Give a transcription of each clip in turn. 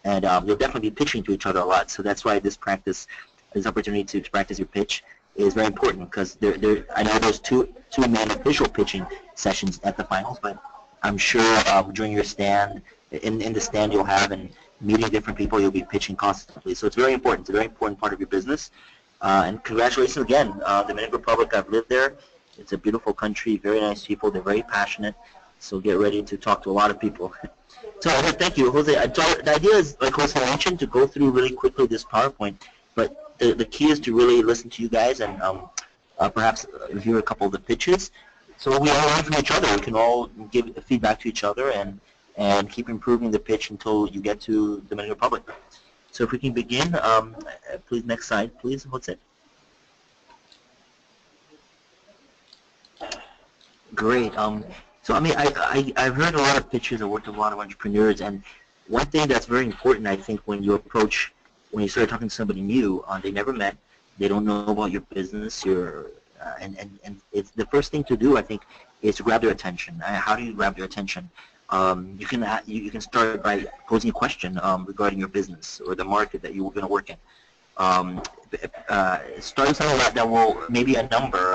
and you'll definitely be pitching to each other a lot. So that's why this opportunity to practice your pitch is very important, because I know there's two main official pitching sessions at the finals, but I'm sure during your stand, in the stand you'll have, and meeting different people, you'll be pitching constantly. So it's very important. It's a very important part of your business. And congratulations again, Dominican Republic. I've lived there. It's a beautiful country, very nice people. They're very passionate. So get ready to talk to a lot of people. So thank you, Jose. The idea is, like Jose mentioned, to go through really quickly this PowerPoint, but the key is to really listen to you guys and perhaps hear a couple of the pitches. So we all learn from each other. We can all give feedback to each other and keep improving the pitch until you get to Dominican Republic. So if we can begin, please, next slide, please, Jose. Great. So I mean, I've heard a lot of pitches. I worked with a lot of entrepreneurs, and one thing that's very important, I think, when you start talking to somebody new, they never met, they don't know about your business, and it's the first thing to do, I think, is to grab their attention. How do you grab their attention? You can start by posing a question regarding your business or the market that you're going to work in. Start something that will, maybe a number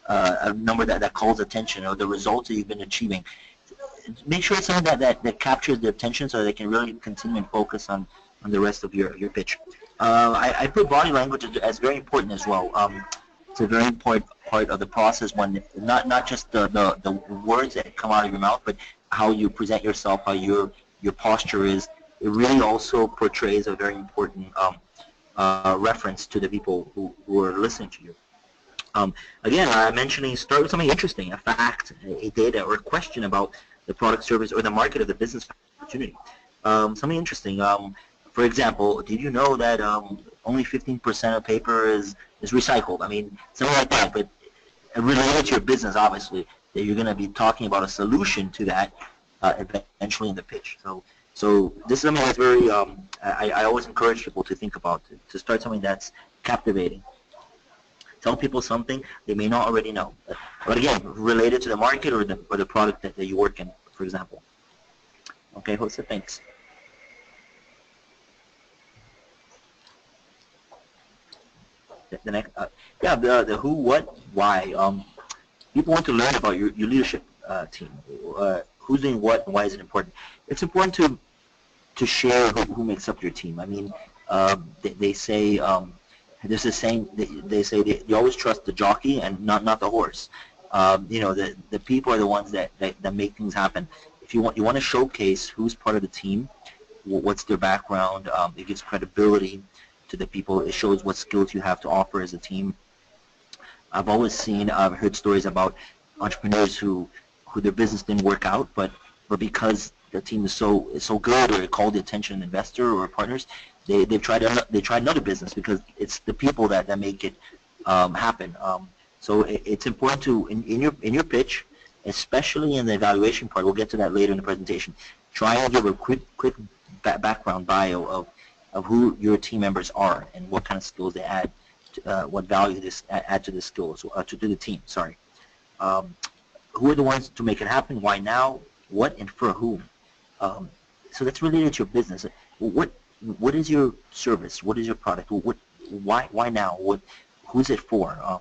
that calls attention, or the results that you've been achieving. Make sure it's something that captures their attention, so they can really continue and focus on the rest of your pitch. I put body language as very important as well. It's a very important part of the process, when not just the words that come out of your mouth, but how you present yourself, how your posture is. It really also portrays a very important reference to the people who are listening to you. Again, I'm mentioning, start with something interesting, a fact, a data, or a question about the product, service, or the market of the business opportunity. Something interesting. For example, did you know that only 15% of paper is recycled? I mean, something like that, but related to your business, obviously, that you're going to be talking about a solution to that eventually in the pitch. So this is something that's very, I always encourage people to think about, to start something that's captivating. Tell people something they may not already know, but again, related to the market or the product that you work in, for example. Okay, Jose, thanks. The next, yeah, the who, what, why. People want to learn about your leadership team. Who's doing what, and why is it important? It's important to share who makes up your team. I mean, they say. There's a saying, they say you always trust the jockey and not the horse. You know, the people are the ones that make things happen. If you want to showcase who's part of the team, what's their background, it gives credibility to the people. It shows what skills you have to offer as a team. I've always heard stories about entrepreneurs who their business didn't work out, but because the team is so good, or it called the attention of an investor or partners, they tried another business, because it's the people that make it happen. So it's important to in your pitch, especially in the evaluation part. We'll get to that later in the presentation. Try and give a quick background bio of who your team members are and what kind of skills they add, what value they add to the skills, to the team. Sorry. Who are the ones to make it happen? Why now? What and for whom? So that's related to your business. What is your service? What is your product? Why now? Who's it for?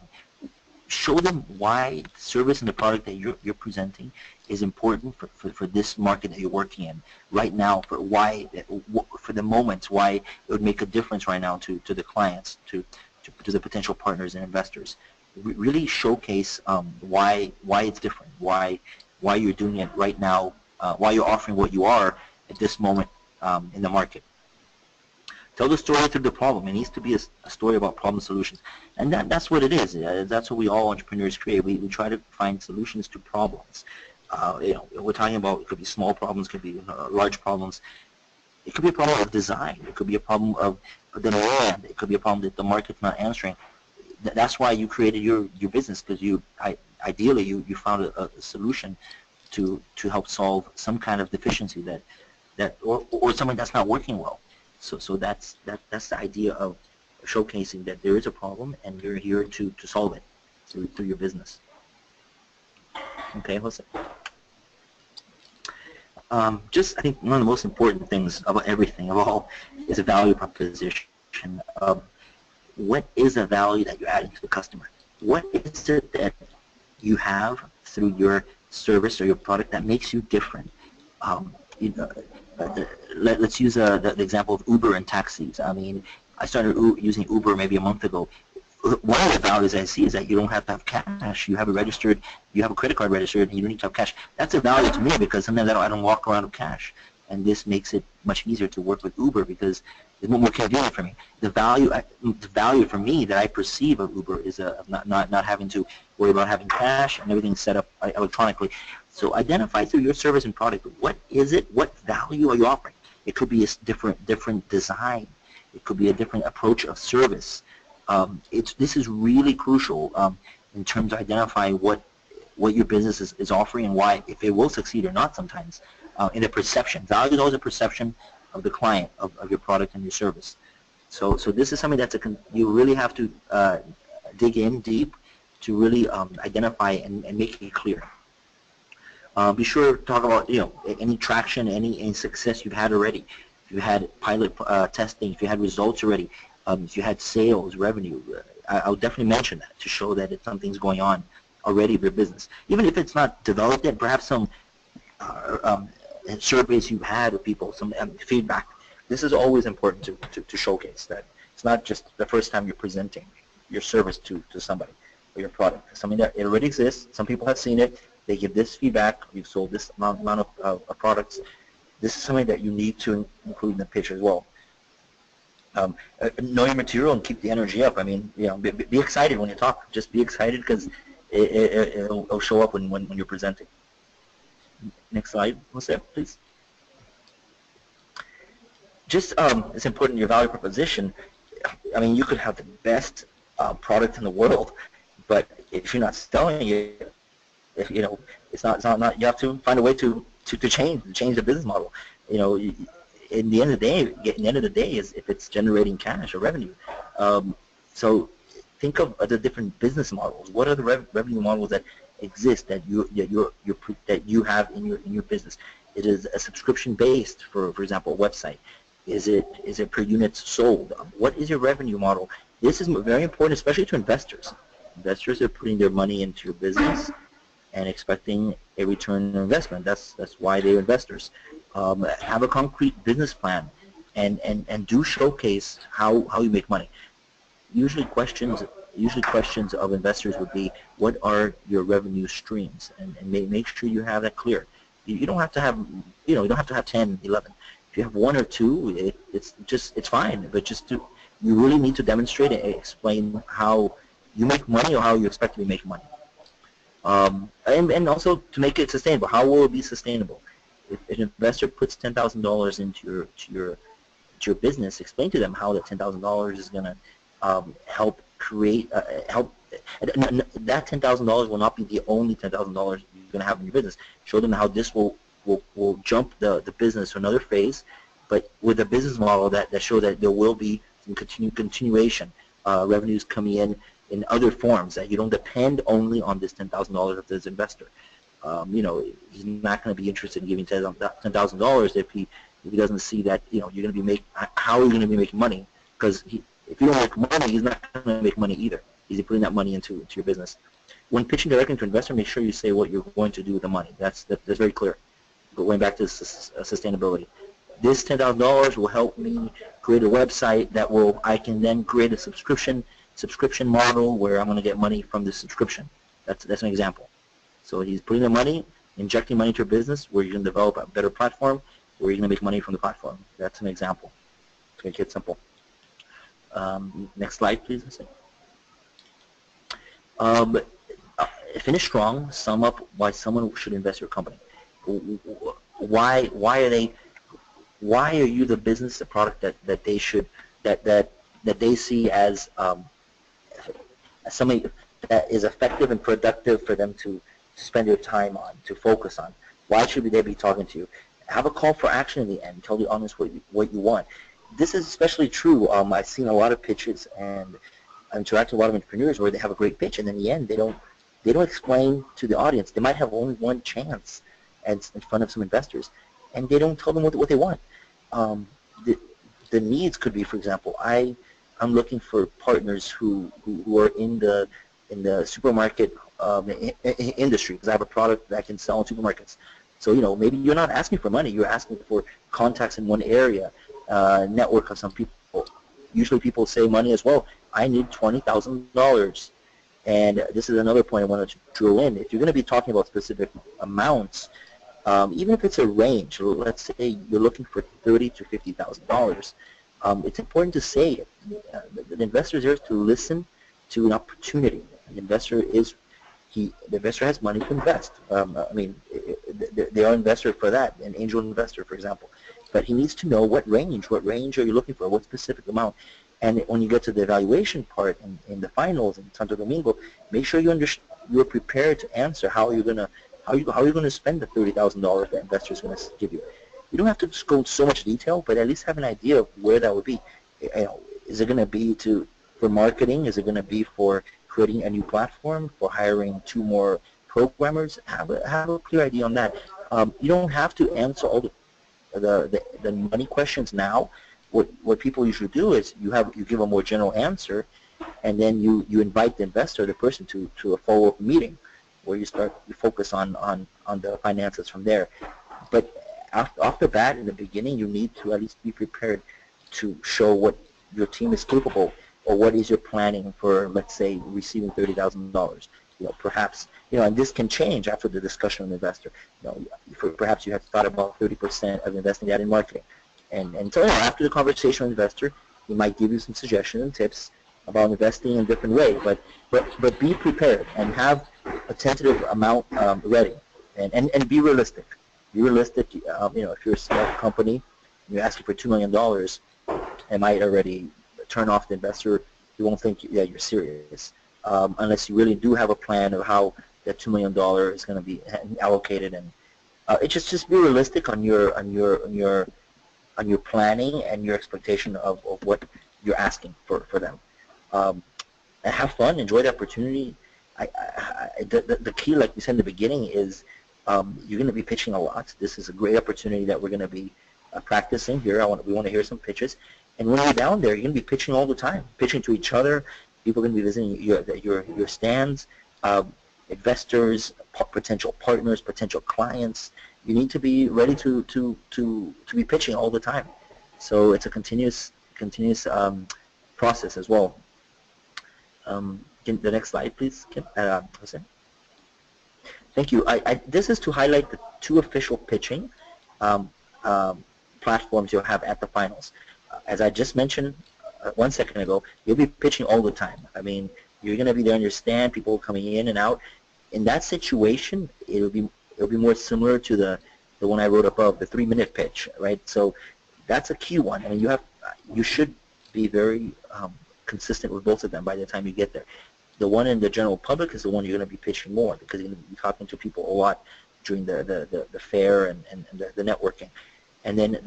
Show them why the service and the product that you're presenting is important for this market that you're working in right now. For the moments, why it would make a difference right now to the clients, to the potential partners and investors. Really showcase why it's different, why you're doing it right now, why you're offering what you are at this moment in the market. Tell the story through the problem. It needs to be a story about problem solutions, and that's what it is. That's what we all entrepreneurs create. We try to find solutions to problems. You know, we're talking about, it could be small problems, could be large problems. It could be a problem of design. It could be a problem of the land. It could be a problem that the market's not answering. That's why you created your business, because ideally you found a solution to help solve some kind of deficiency or something that's not working well. So that's the idea of showcasing that there is a problem and you're here to solve it through your business. Okay, Jose. Just I think one of the most important things about everything of all is a value proposition. What is the value that you're adding to the customer? What is it that you have through your service or your product that makes you different? You know, let's use the example of Uber and taxis. I mean, I started using Uber maybe a month ago. One of the values I see is that you don't have to have cash. You have a credit card registered, and you don't need to have cash. That's a value to me because sometimes I don't walk around with cash, and this makes it much easier to work with Uber because it's more convenient for me. The value for me that I perceive of Uber is not having to worry about having cash and everything set up electronically. So identify through your service and product, what is it? What value are you offering? It could be a different design. It could be a different approach of service. This is really crucial in terms of identifying what your business is offering and why, if it will succeed or not sometimes, in the perception. Value is always a perception of the client, of your product and your service. So this is something you really have to dig in deep to really identify and make it clear. Be sure to talk about any traction, any success you've had already. If you had pilot testing, if you had results already, if you had sales, revenue, I'll definitely mention that to show that something's going on already with your business. Even if it's not developed yet, perhaps some surveys you've had with people, some feedback. This is always important to showcase that it's not just the first time you're presenting your service to somebody or your product. It's something that it already exists. Some people have seen it. They give this feedback. You've sold this amount of products. This is something that you need to include in the pitch as well. Know your material and keep the energy up. I mean, be excited when you talk. Just be excited because it'll show up when you're presenting. Next slide, Jose, please. Just it's important your value proposition. I mean, you could have the best product in the world, but if you're not selling it, it's not. You have to find a way to change the business model. In the end of the day, is if it's generating cash or revenue. So think of the different business models. What are the revenue models that exist that you have in your business? It is a subscription based, for example, a website. Is it per units sold? What is your revenue model? This is very important, especially to investors. Investors are putting their money into your business and expecting a return on investment. That's why they're investors. Have a concrete business plan and do showcase how you make money. Usually questions of investors would be, what are your revenue streams? And make sure you have that clear. You don't have to have you don't have to have 10, 11. If you have one or two, it's fine. But you really need to demonstrate and explain how you make money or how you expect to be making money. And also to make it sustainable. How will it be sustainable? If an investor puts $10,000 into your business, explain to them how that $10,000 is going to help create that $10,000 will not be the only $10,000 you're going to have in your business. Show them how this will jump the business to another phase, but with a business model that show that there will be some continuation, revenues coming in other forms, that you don't depend only on this $10,000 of this investor. He's not going to be interested in giving $10,000 if he doesn't see that you're going to be how are you going to be making money? Because if you don't make money, he's not going to make money either. He's putting that money into your business. When pitching directly to an investor, make sure you say what you're going to do with the money. That's very clear. But going back to sustainability, this $10,000 will help me create a website I can then create a subscription model where I'm going to get money from the subscription. That's an example. So he's putting the money, injecting money into your business where you can develop a better platform where you're going to make money from the platform. That's an example to make it simple. Next slide, please. Finish strong. Sum up why someone should invest in your company. Why are you the business, the product that they should that they see as something that is effective and productive for them to spend their time on, to focus on? Why should they be talking to you? Have a call for action in the end. Tell the audience what you want. This is especially true. I've seen a lot of pitches and I interact with a lot of entrepreneurs where they have a great pitch and in the end they don't explain to the audience. They might have only one chance in front of some investors. and they don't tell them what they want. Um, the, the needs could be, for example, I'm looking for partners who are in the supermarket industry, because I have a product that I can sell in supermarkets. So, maybe you're not asking for money, you're asking for contacts in one area, network of some people. Usually people say money as well. I need $20,000. And this is another point I wanted to drill in. If you're going to be talking about specific amounts, even if it's a range, let's say you're looking for $30,000 to $50,000, it's important to say it. The investor is there to listen to an opportunity. The investor has money to invest. They are an investor for that, an angel investor, for example. But he needs to know what range are you looking for, what specific amount. And when you get to the evaluation part in the finals in Santo Domingo, make sure you're prepared to answer how you're going to spend the $30,000 the investor is going to give you. You don't have to go into so much detail, but at least have an idea of where that would be. Is it going to be for marketing? Is it going to be for creating a new platform, for hiring 2 more programmers? Have a clear idea on that. You don't have to answer all the money questions now. What people usually do is you give a more general answer, and then you invite the investor, the person, to a follow-up meeting where you focus on the finances from there. But off the bat, in the beginning, you need to at least be prepared to show what your team is capable, or what is your planning for, let's say, receiving $30,000. Perhaps, and this can change after the discussion with the investor. Perhaps you have thought about 30% of investing that in marketing. And so after the conversation with the investor, he might give you some suggestions and tips about investing in a different way. But be prepared and have a tentative amount ready, and be realistic. Be realistic. If you're a small company and you're asking for $2 million, it might already turn off the investor. He won't think you're serious, unless you really do have a plan of how that $2 million is going to be allocated. And it just be realistic on your planning and your expectation of what you're asking for them. And have fun, enjoy the opportunity. The key, like we said in the beginning, is you're going to be pitching a lot. This is a great opportunity that we're going to be practicing here. We want to hear some pitches. And when you're down there, you're going to be pitching all the time, pitching to each other. People are going to be visiting your stands, investors, potential partners, potential clients. You need to be ready to be pitching all the time. So it's a continuous process as well. The next slide, please, Kim. Jose. Thank you. This is to highlight the 2 official pitching platforms you'll have at the finals. As I just mentioned 1 second ago, you'll be pitching all the time. You're going to be there on your stand, people coming in and out. In that situation, it'll be more similar to the one I wrote above, the 3-minute pitch, right? So that's a key one. You should be very consistent with both of them by the time you get there. The one in the general public is the one you're going to be pitching more, because you're going to be talking to people a lot during the fair and the networking. And then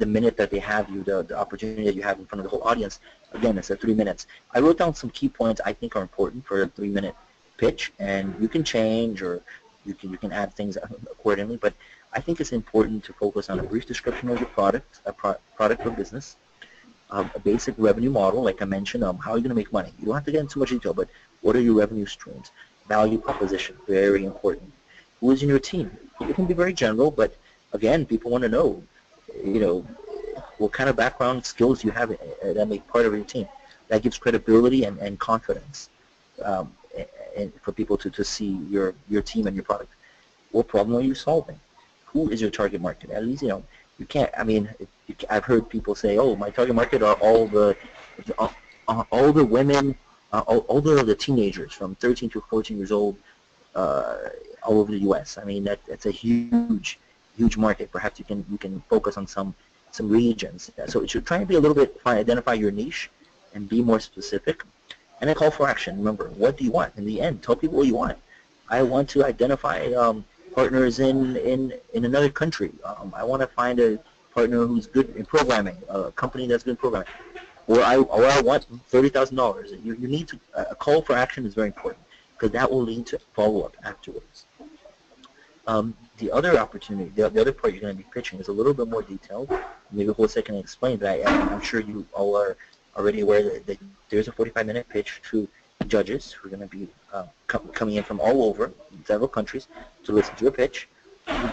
the minute that they have you, the opportunity that you have in front of the whole audience, again, it's 3 minutes. I wrote down some key points I think are important for a 3-minute pitch, and you can change, or you can add things accordingly, but I think it's important to focus on a brief description of your product, product or business, a basic revenue model, like I mentioned, how are you going to make money? You don't have to get into too much detail, but what are your revenue streams? Value proposition, very important. Who is in your team? It can be very general, but again, people want to know, what kind of background skills you have that make part of your team. That gives credibility and confidence and for people to see your team and your product. What problem are you solving? Who is your target market? At least, you can't, I've heard people say, oh, my target market are all the women, all the teenagers from 13 to 14 years old all over the U.S. That's a huge market. Perhaps you can focus on some regions. So it should try and be a little bit, identify your niche and be more specific. And a call for action. Remember, what do you want? In the end, tell people what you want. I want to identify partners in another country. I want to find a partner who's good in programming, a company that's good in programming. Or I want $30,000. You need to, a call for action is very important, because that will lead to follow-up afterwards. The other opportunity, the other part you're going to be pitching is a little bit more detailed. Maybe Jose can explain, but I'm sure you all are already aware that there's a 45-minute pitch to judges who are going to be coming in from all over, several countries, to listen to your pitch.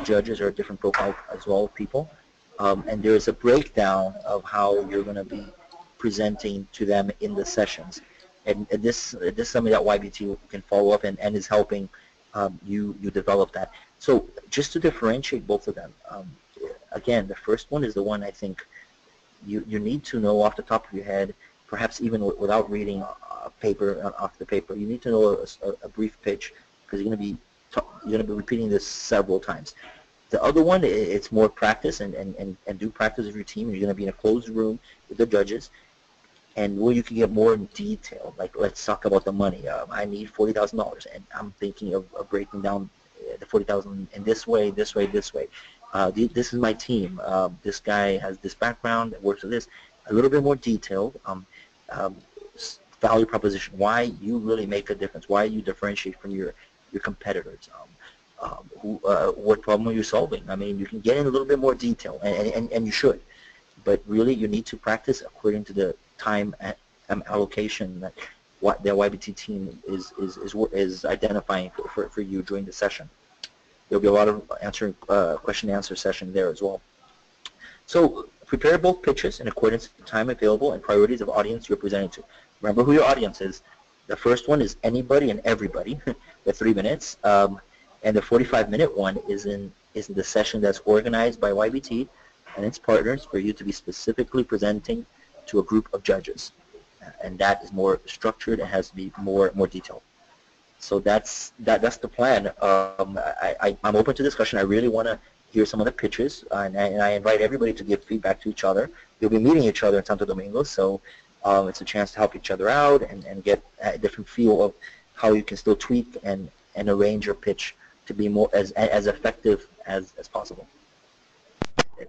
Judges are a different profile as well of people. And there is a breakdown of how you're going to be presenting to them in the sessions. And this is something that YBT can follow up and is helping you develop that. So just to differentiate both of them, again, the first one is the one I think you need to know off the top of your head, perhaps even without reading a paper off the paper. You need to know a brief pitch because you're going to be repeating this several times. The other one, it's more practice and do practice with your team. You're going to be in a closed room with the judges, and where you can get more in detail. Like, let's talk about the money. I need $40,000, and I'm thinking of breaking down the $40,000 in this way, this way, this way. This is my team. This guy has this background that works with this. A little bit more detailed. Value proposition. Why you really make a difference. Why you differentiate from your competitors. What problem are you solving? I mean, you can get in a little bit more detail, and you should. But really, you need to practice according to the time allocation that what the YBT team is identifying for you during the session. There'll be a lot of question and answer session there as well. So prepare both pitches in accordance with the time available and priorities of audience you're presenting to. Remember who your audience is. The first one is anybody and everybody with 3 minutes, and the 45-minute one is in the session that's organized by YBT and its partners for you to be specifically presenting to a group of judges, and that is more structured and has to be more detailed. So that's the plan. I'm open to discussion. I really want to hear some of the pitches, and I invite everybody to give feedback to each other. You'll be meeting each other in Santo Domingo, so it's a chance to help each other out and get a different feel of how you can still tweak and arrange your pitch to be more as effective as possible.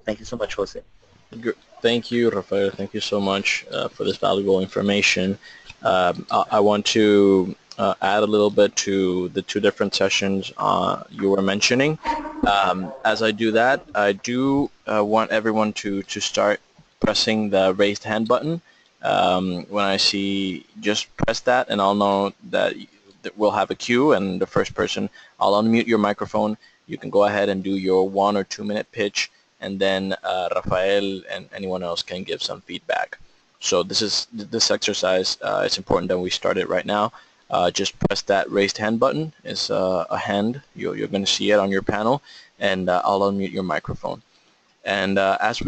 Thank you so much, Jose. Thank you, Rafael. Thank you so much for this valuable information. I want to add a little bit to the two different sessions you were mentioning. As I do that, I do want everyone to start pressing the raised hand button. When I see, just press that, and I'll know that we'll have a queue, and the first person, I'll unmute your microphone. You can go ahead and do your 1 or 2 minute pitch, and then Rafael and anyone else can give some feedback. So this exercise, it's important that we start it right now. Just press that raised hand button. It's a hand. You're going to see it on your panel, and I'll unmute your microphone. And as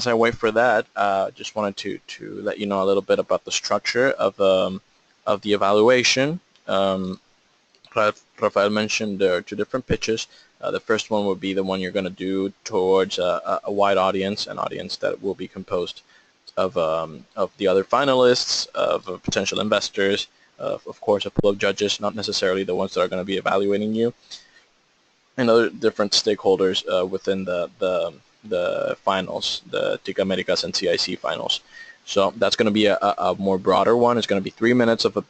I wait for that, just wanted to let you know a little bit about the structure of the evaluation. Rafael mentioned there are 2 different pitches. The first one would be the one you're going to do towards a wide audience, an audience that will be composed of the other finalists, of potential investors, of course a pool of judges, not necessarily the ones that are going to be evaluating you, and other different stakeholders within the finals, the TIC Americas and CIC finals. So that's going to be a more broader one. It's going to be 3 minutes of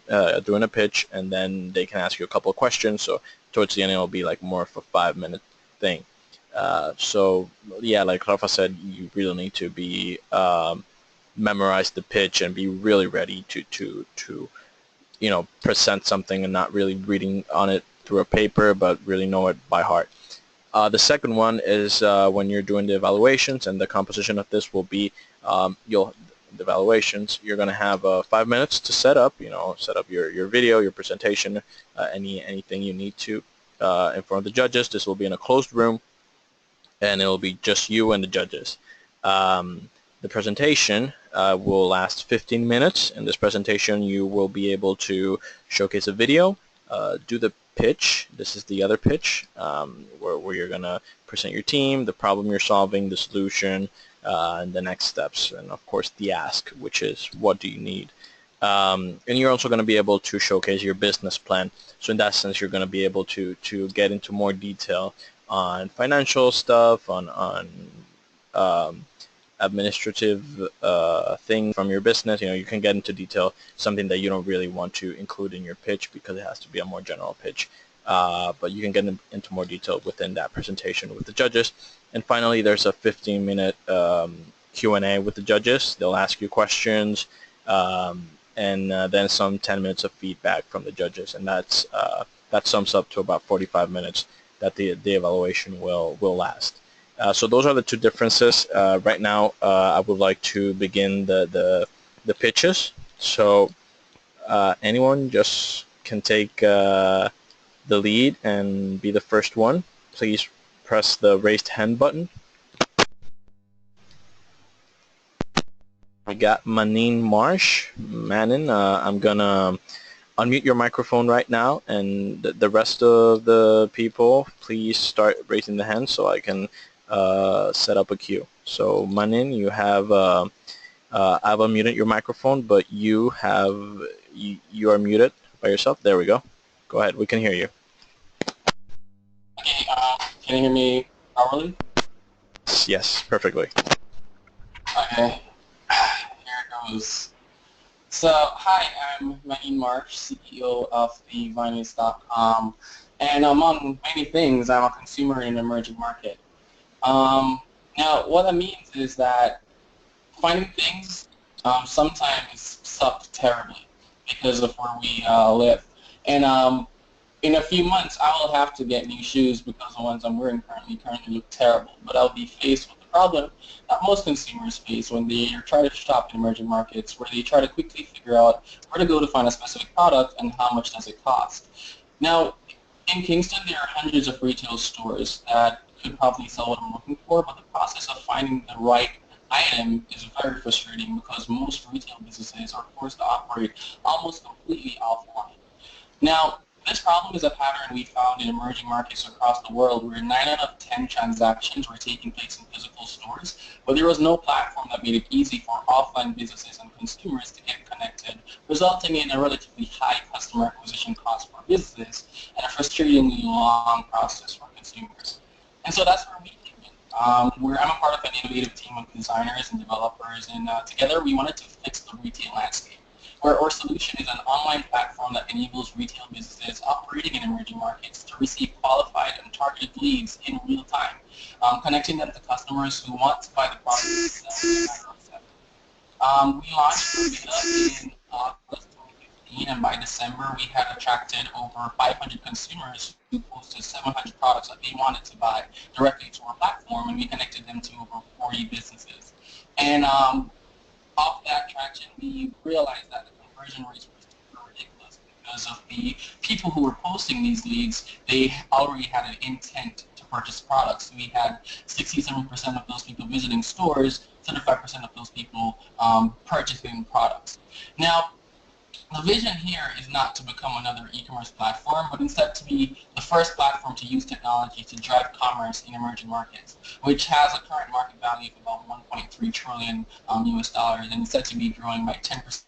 doing a pitch, and then they can ask you a couple of questions. So towards the end, it'll be like more of a 5-minute thing. So yeah, like Rafa said, you really need to be memorize the pitch and be really ready to present something and not really reading on it through a paper, but really know it by heart. The second one is when you're doing the evaluations, and the composition of this will be the evaluations. You're going to have 5 minutes to set up your video, your presentation, anything you need to in front of the judges. This will be in a closed room, and it will be just you and the judges. The presentation will last 15 minutes. In this presentation, you will be able to showcase a video, do the pitch. This is the other pitch, where you're going to present your team, the problem you're solving, the solution, and the next steps, and of course the ask, which is what do you need. And you're also going to be able to showcase your business plan. So in that sense, you're going to be able to get into more detail on financial stuff, on administrative things from your business. You can get into detail, something that you don't really want to include in your pitch because it has to be a more general pitch. but you can get into more detail within that presentation with the judges. And finally, there's a 15-minute Q&A with the judges. They'll ask you questions, and then some 10 minutes of feedback from the judges, and that sums up to about 45 minutes that the evaluation will last. So those are the two differences. Right now, I would like to begin the pitches. So anyone just can take the lead and be the first one. Please press the raised hand button. We got Manin Marsh. Manin, I'm gonna unmute your microphone right now, and the rest of the people, please start raising the hand so I can set up a queue. So Manin, you have I've unmuted your microphone, but you are muted by yourself. There we go. Go ahead. We can hear you. Okay, can you hear me properly? Yes, perfectly. Okay, here it goes. So, hi, I'm Manin Marsh, CEO of thevinylist.com, and among many things, I'm a consumer in an emerging market. Now, what that means is that finding things sometimes suck terribly because of where we live. And in a few months, I will have to get new shoes because the ones I'm wearing currently look terrible. But I'll be faced with the problem that most consumers face when they try to shop in emerging markets, where they try to quickly figure out where to go to find a specific product and how much does it cost. Now, in Kingston, there are hundreds of retail stores that could probably sell what I'm looking for, but the process of finding the right item is very frustrating because most retail businesses are forced to operate almost completely offline. Now, this problem is a pattern we found in emerging markets across the world where 9 out of 10 transactions were taking place in physical stores, but there was no platform that made it easy for offline businesses and consumers to get connected, resulting in a relatively high customer acquisition cost for businesses and a frustratingly long process for consumers. And so that's where we came in. I'm a part of an innovative team of designers and developers, and together we wanted to fix the retail landscape. Our solution is an online platform that enables retail businesses operating in emerging markets to receive qualified and targeted leads in real time, connecting them to customers who want to buy the product themselves in a matter of seconds. We launched our beta in August 2015, and by December we had attracted over 500 consumers who posted 700 products that they wanted to buy directly to our platform, and we connected them to over 40 businesses. And off that traction, we realized that the conversion rates were super ridiculous because of the people who were posting these leads. They already had an intent to purchase products. We had 67% of those people visiting stores, 75% of those people purchasing products. Now, the vision here is not to become another e-commerce platform, but instead to be the first platform to use technology to drive commerce in emerging markets, which has a current market value of about 1.3 trillion US dollars, and is said to be growing by 10%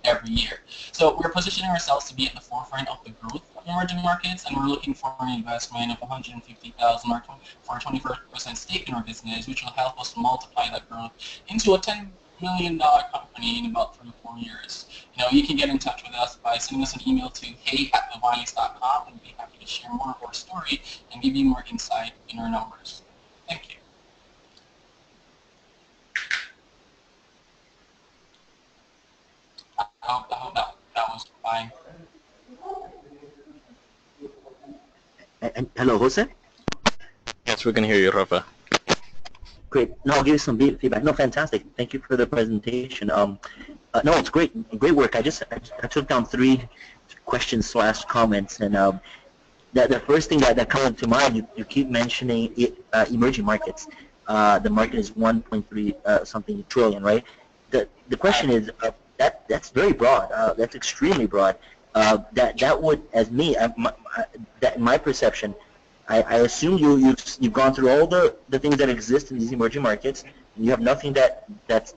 every year. So we're positioning ourselves to be at the forefront of the growth of emerging markets, and we're looking for an investment of 150,000 for a 24% stake in our business, which will help us multiply that growth into a $10 million company in about 3 to 4 years. You can get in touch with us by sending us an email to hey@thevinylist.com, and we'd be happy to share more of our story and give you more insight in our numbers. Thank you. I hope that was fine. And hello, Jose? Yes, we can hear you, Rafa. Great. No, I'll give you some feedback. No, fantastic. Thank you for the presentation. No, it's great. Great work. I took down 3 questions / comments, and the first thing that comes to mind, you keep mentioning emerging markets. The market is 1.3 something trillion, right? The question is that's very broad. That's extremely broad. That would, as me, that in my perception, I assume you've gone through all the things that exist in these emerging markets, and you have nothing that's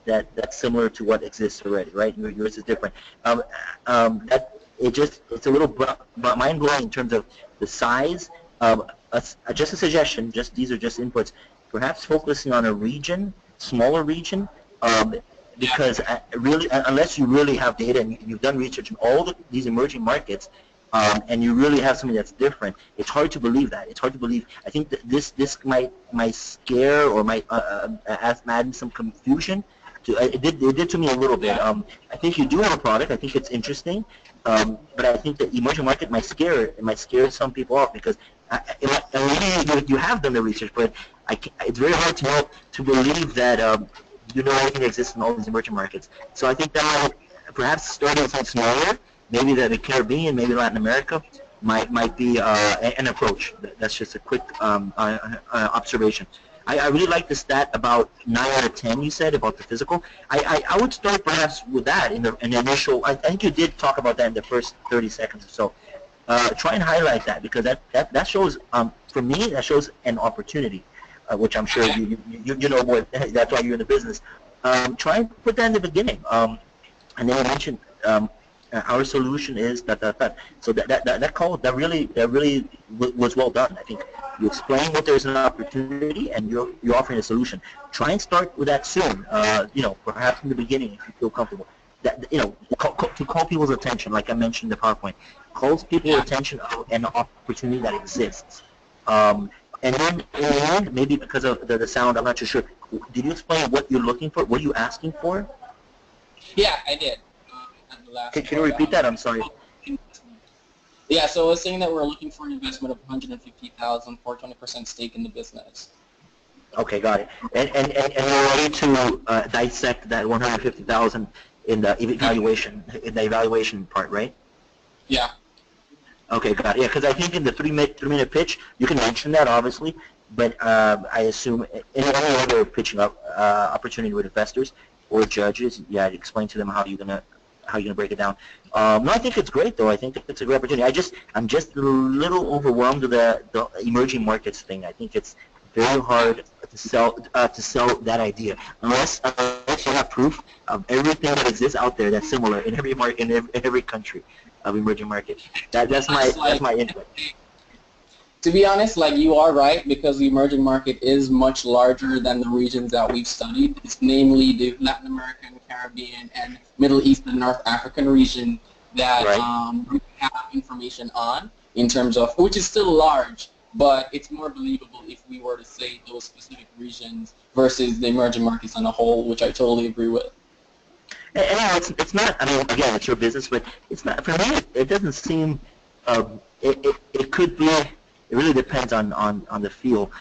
similar to what exists already, right? Yours is different. It's a little mind blowing in terms of the size. Just a suggestion. These are just inputs. Perhaps focusing on a region, smaller region, because really, unless you really have data and you've done research in all these emerging markets, and you really have something that's different, it's hard to believe that. It's hard to believe. I think that this might scare or might add some confusion. It did to me a little bit. I think you do have a product. I think it's interesting, but I think the emerging market might scare some people off because you have done the research, but it's very hard to believe that you know everything that exists in all these emerging markets. So I think that might perhaps starting something smaller, maybe the Caribbean, maybe Latin America, might be an approach. That's just a quick observation. I really like the stat about 9 out of 10 you said about the physical. I would start perhaps with that in the initial. I think you did talk about that in the first 30 seconds or so. Try and highlight that because that shows for me that shows an opportunity, which I'm sure you know more. That's why you're in the business. Try and put that in the beginning. And then you mentioned our solution is that. So that really was well done. I think you explain that there's an opportunity and you're offering a solution. Try and start with that soon. Perhaps in the beginning if you feel comfortable. That to call people's attention, like I mentioned in the PowerPoint, calls people's attention of an opportunity that exists. And then in the end, maybe because of the sound, I'm not too sure. Did you explain what you're looking for? What are you asking for? Yeah, I did. At the last Can you repeat that? I'm sorry. Yeah, so I was saying that we're looking for an investment of $150,000 for a 20% stake in the business. Okay, got it. And you're ready to dissect that 150,000 in the evaluation part, right? Yeah. Okay, got it. Yeah, because I think in the three-minute pitch, you can mention that obviously, but I assume in any other pitching opportunity with investors or judges, explain to them how you're gonna break it down. No, I think it's great though. I think it's a great opportunity. I'm just a little overwhelmed with the emerging markets thing. I think it's very hard to sell that idea unless you have proof of everything that exists out there that's similar in every market in every country of emerging markets. That's my input. To be honest, you are right because the emerging market is much larger than the regions that we've studied. It's namely the Latin American, Caribbean, and Middle East and North African region that we have information on in terms of, which is still large, but it's more believable if we were to say those specific regions versus the emerging markets on a whole, which I totally agree with. And it's not. I mean, again, it's your business, but it's not for me. It doesn't seem. It could be. It really depends on the feel.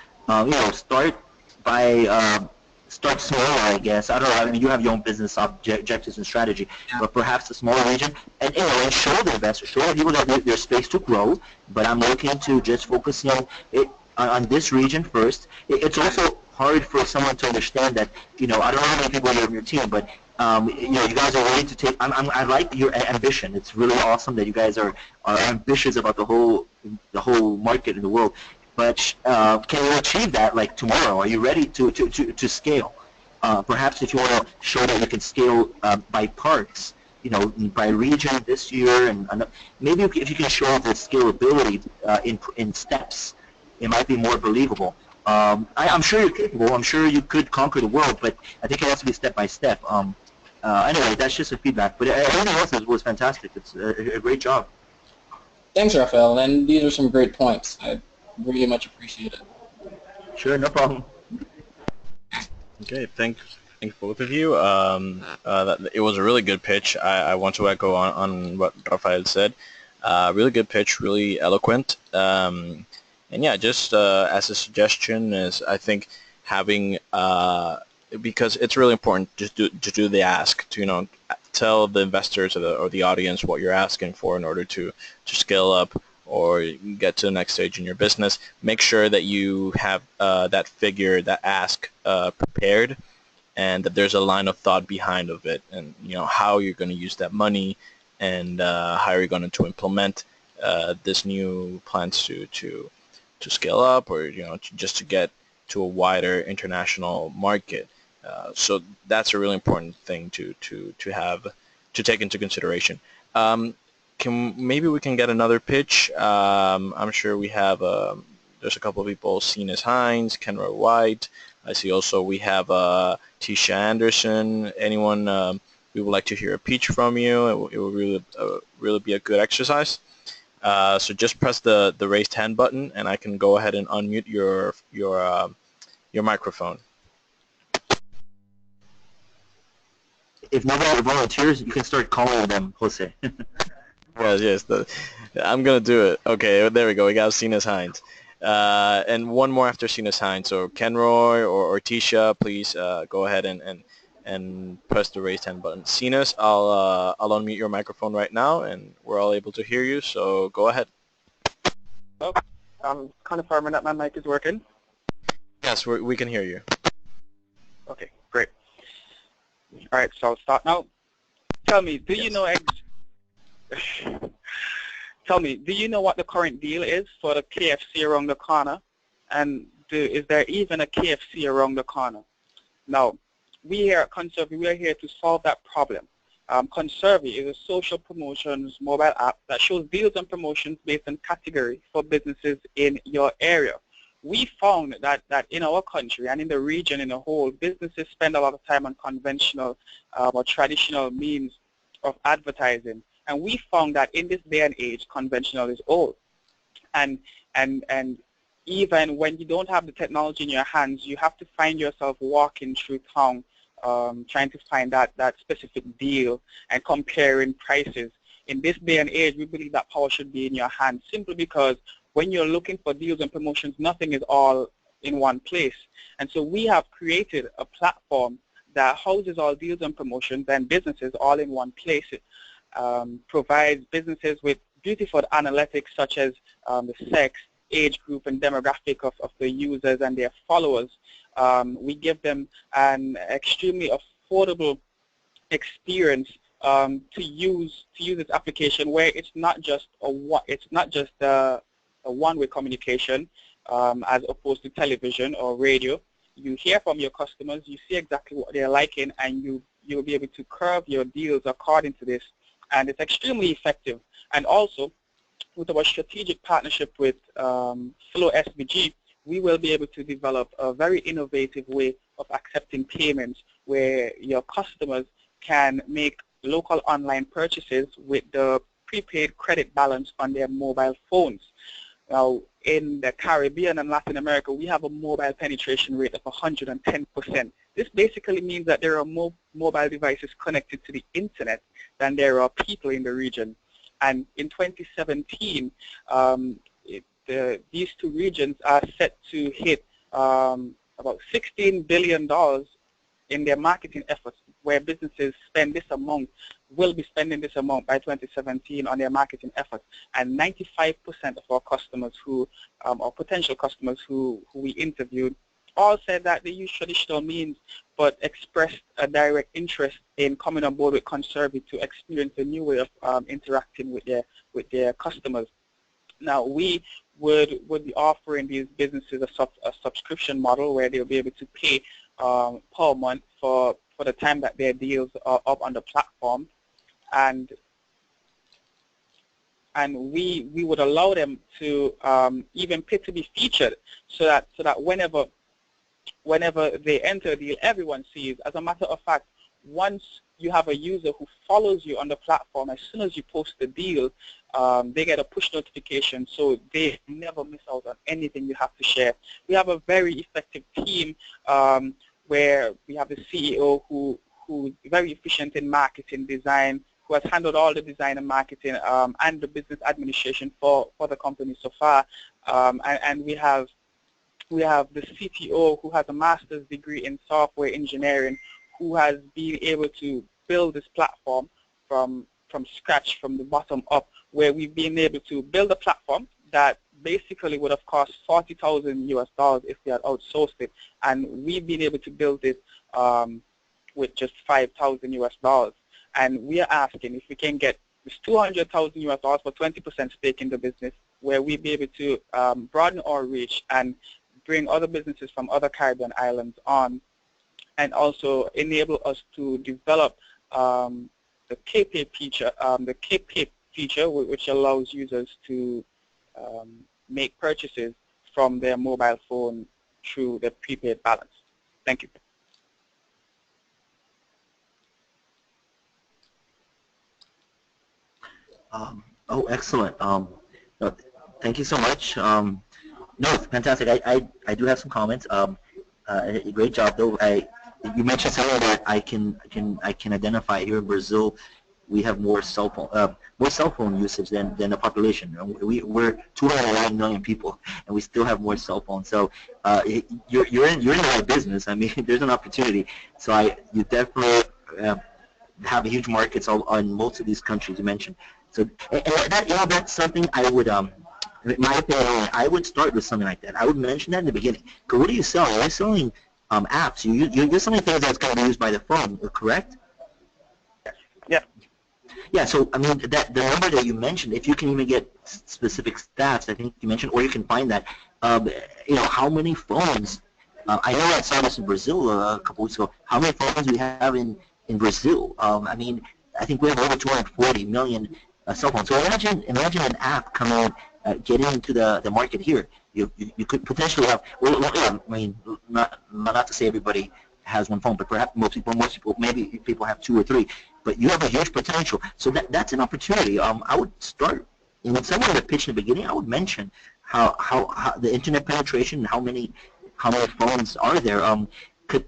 Start smaller, I guess. I don't know. I mean, you have your own business objectives and strategy, but perhaps a smaller region, and show the investors, show the people that there's space to grow. But I'm looking to just focusing on this region first. It's also hard for someone to understand that. I don't know how many people are in your team, but you guys are ready to take. I like your ambition. It's really awesome that you guys are ambitious about the whole market in the world. But can you achieve that like tomorrow? Are you ready to scale? Perhaps if you want to show that you can scale by parts, by region this year, and maybe if you can show the scalability in steps, it might be more believable. I'm sure you're capable. I'm sure you could conquer the world, but I think it has to be step by step. Anyway, that's just a feedback. But everything else was fantastic. It's a great job. Thanks, Rafael. And these are some great points. I really much appreciate it. Sure, no problem. Okay, thank both of you. It was a really good pitch. I want to echo on what Rafael said. Really good pitch, really eloquent. And yeah, just as a suggestion is I think having because it's really important to do the ask, to tell the investors or the audience what you're asking for in order to scale up or get to the next stage in your business. Make sure that you have that figure, that ask prepared, and that there's a line of thought behind of it, and how you're going to use that money, and how you're going to implement this new plans to scale up, or just to get to a wider international market. So that's a really important thing to take into consideration. Maybe we can get another pitch. I'm sure we have. There's a couple of people: Cenas Hines, Kenra White. I see also we have Tisha Anderson. Anyone? We would like to hear a pitch from you. It will really be a good exercise. So just press the raised hand button, and I can go ahead and unmute your microphone. If nobody volunteers, you can start calling them, Jose. Yes. I'm gonna do it. Okay, there we go. We got Cenas Hines, and one more after Cenas Hines. So Kenroy or Tisha, please go ahead and press the raised hand button. Cenas, I'll unmute your microphone right now, and we're all able to hear you. So go ahead. Oh, I'm confirming that my mic is working. Yes, we can hear you. Okay, great. All right, so I'll start now. Tell me, do you know Tell me, do you know what the current deal is for the KFC around the corner? And is there even a KFC around the corner? Now, we here at Conservy, we are here to solve that problem. Conservy is a social promotions mobile app that shows deals and promotions based on category for businesses in your area. We found that in our country and in the region in a whole, businesses spend a lot of time on conventional or traditional means of advertising. And we found that in this day and age, conventional is old. And even when you don't have the technology in your hands, you have to find yourself walking through town trying to find that specific deal and comparing prices. In this day and age, we believe that power should be in your hands simply because when you're looking for deals and promotions, nothing is all in one place. And so we have created a platform that houses all deals and promotions and businesses all in one place. It provides businesses with beautiful analytics such as the sex, age group, and demographic of the users and their followers. We give them an extremely affordable experience to use this application where it's not just a one-way communication as opposed to television or radio. You hear from your customers, you see exactly what they're liking, and you'll be able to curve your deals according to this. And it's extremely effective. And also, with our strategic partnership with Flow SBG, we will be able to develop a very innovative way of accepting payments where your customers can make local online purchases with the prepaid credit balance on their mobile phones. Now, in the Caribbean and Latin America, we have a mobile penetration rate of 110%. This basically means that there are more mobile devices connected to the internet than there are people in the region. And in 2017, these two regions are set to hit about $16 billion in their marketing efforts, where businesses spend this amount, will be spending this amount by 2017 on their marketing efforts. And 95% of our customers or potential customers who we interviewed all said that they use traditional means but expressed a direct interest in coming on board with Conservy to experience a new way of interacting with their customers. Now, we would be offering these businesses a subscription model where they'll be able to pay per month for the time that their deals are up on the platform, and we would allow them to even pay to be featured, so that whenever they enter a deal, everyone sees. As a matter of fact, once you have a user who follows you on the platform, as soon as you post the deal, they get a push notification, so they never miss out on anything you have to share. We have a very effective team where we have the CEO who's very efficient in marketing design, who has handled all the design and marketing and the business administration for the company so far, and we have the CTO who has a master's degree in software engineering, who has been able to build this platform from scratch, from the bottom up, where we've been able to build a platform that basically would have cost $40,000 US if they had outsourced it, and we've been able to build it with just $5,000 US. And we are asking if we can get this $200,000 US for 20% stake in the business, where we'd be able to broaden our reach and bring other businesses from other Caribbean islands on, and also enable us to develop the K-Pay feature, which allows users to make purchases from their mobile phone through the prepaid balance. Thank you. Oh, excellent. No, thank you so much. No, it's fantastic. I do have some comments. Great job, though. You mentioned something that I can identify here in Brazil. We have more cell phone usage than the population. We're 209 million people, and we still have more cell phones. So you're in the right business. I mean, there's an opportunity. So you definitely have huge markets on most of these countries you mentioned. So and that's something I would in my opinion, I would start with something like that. I would mention that in the beginning. Because what are you selling? You're selling apps. You're selling things that's going to be used by the phone, correct? Yeah. Yeah, so I mean that the number that you mentioned, if you can even get specific stats, I think you mentioned, or you can find that, how many phones? I know I saw this in Brazil a couple weeks ago. How many phones we have in Brazil? I mean, I think we have over 240 million cell phones. So imagine an app coming, getting into the market here. You could potentially have. Well, I mean, not to say everybody has one phone, but perhaps most people, maybe people have two or three. But you have a huge potential. So that's an opportunity. I would start, when someone would pitch in the beginning, I would mention how the internet penetration and how many phones are there.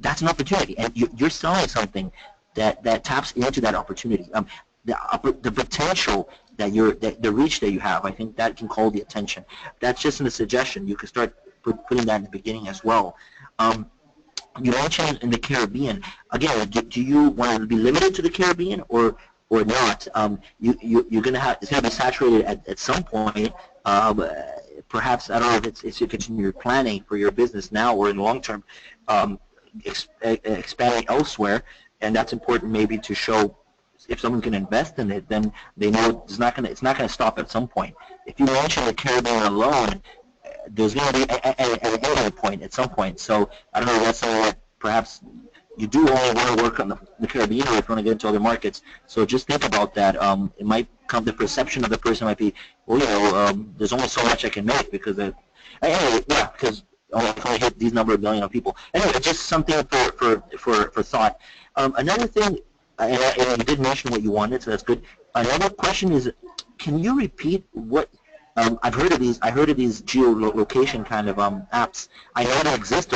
That's an opportunity, and you're selling something that taps into that opportunity. The potential the reach that you have, I think that can call the attention. That's just a suggestion. You could start putting that in the beginning as well. You mentioned in the Caribbean. Again, do you want to be limited to the Caribbean or not? You're gonna have, it's gonna be saturated at some point. Perhaps, I don't know if it's in your planning for your business now or in the long term, expanding elsewhere, and that's important maybe to show. If someone's going to invest in it, then they know it's not going to stop at some point. If you mention the Caribbean alone, there's going to be a point at some point. So I don't know, that's something that perhaps you do only want to work on the Caribbean, or if you want to get into other markets. So just think about that. It might come, the perception of the person might be, well, there's only so much I can make because because I can only hit these number of million of people. Anyway, just something for thought. Another thing. And you did mention what you wanted, so that's good. Another question is, can you repeat what I've heard of these? I heard of these geolocation kind of apps. I know they exist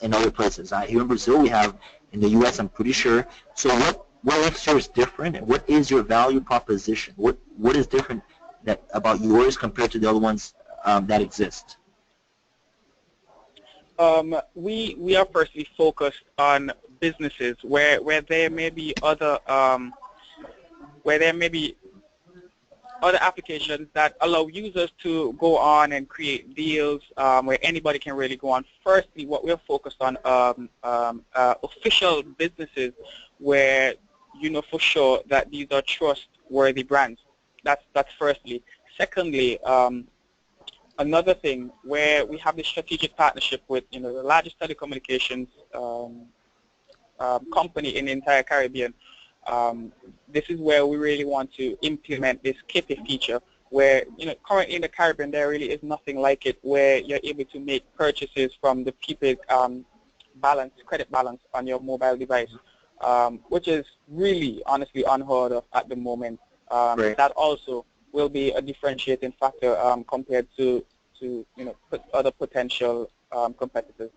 in other places. Here in Brazil, we have. In the U.S., I'm pretty sure. So what makes yours different, and what is your value proposition? What is different about yours compared to the other ones that exist? We are firstly focused on businesses where there may be other applications that allow users to go on and create deals where anybody can really go on. Firstly, what we're focused on official businesses where you know for sure that these are trustworthy brands. That's firstly. Secondly, another thing where we have this strategic partnership with the largest telecommunications company in the entire Caribbean. This is where we really want to implement this KIPI feature where currently in the Caribbean there really is nothing like it, where you're able to make purchases from the prepaid credit balance on your mobile device, which is really honestly unheard of at the moment. Right. That also will be a differentiating factor compared to other potential competitors.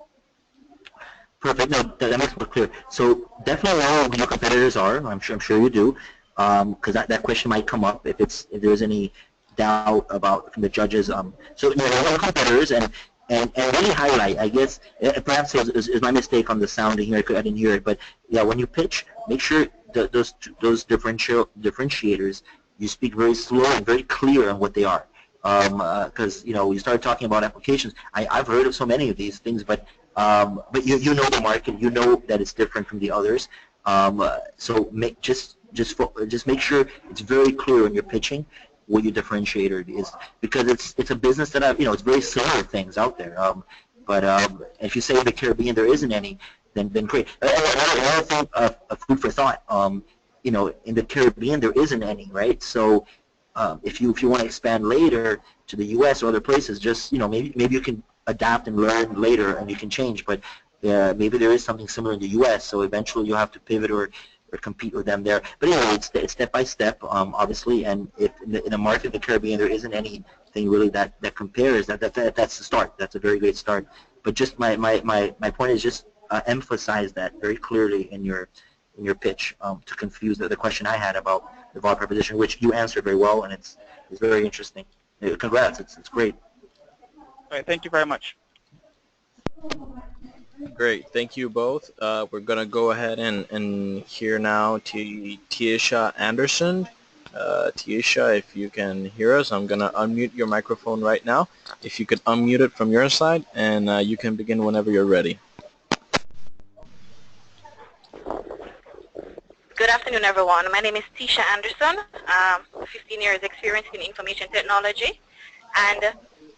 Perfect. No, that makes it clear. So definitely know who your competitors are. I'm sure you do, because that question might come up if there's any doubt about from the judges. So know your competitors and really highlight. I guess perhaps it was my mistake on the sounding here. I didn't hear it, but yeah, when you pitch, make sure those differentiators you speak very slow and very clear on what they are. Because you start talking about applications. I've heard of so many of these things, but you know the market, you know that it's different from the others. So just make sure it's very clear when you're pitching what your differentiator is, because it's a business that it's very similar things out there. But if you say in the Caribbean there isn't any, then great. Another thing, food for thought. In the Caribbean there isn't any, right? So if you want to expand later to the U.S. or other places, just maybe you can adapt and learn later, and you can change. But maybe there is something similar in the U.S. So eventually you'll have to pivot or compete with them there. But anyway, it's step by step, obviously. And if in the market of the Caribbean there isn't anything really that compares, that's the start. That's a very great start. But just my point is just emphasize that very clearly in your pitch to confuse the question I had about the value proposition, which you answered very well, and it's very interesting. Congrats, it's great. All right, thank you very much. Great, thank you both. We're going to go ahead and hear now Tiesha Anderson. Tiesha, if you can hear us, I'm going to unmute your microphone right now. If you could unmute it from your side, and you can begin whenever you're ready. Good afternoon, everyone. My name is Tiesha Anderson, 15 years experience in information technology, and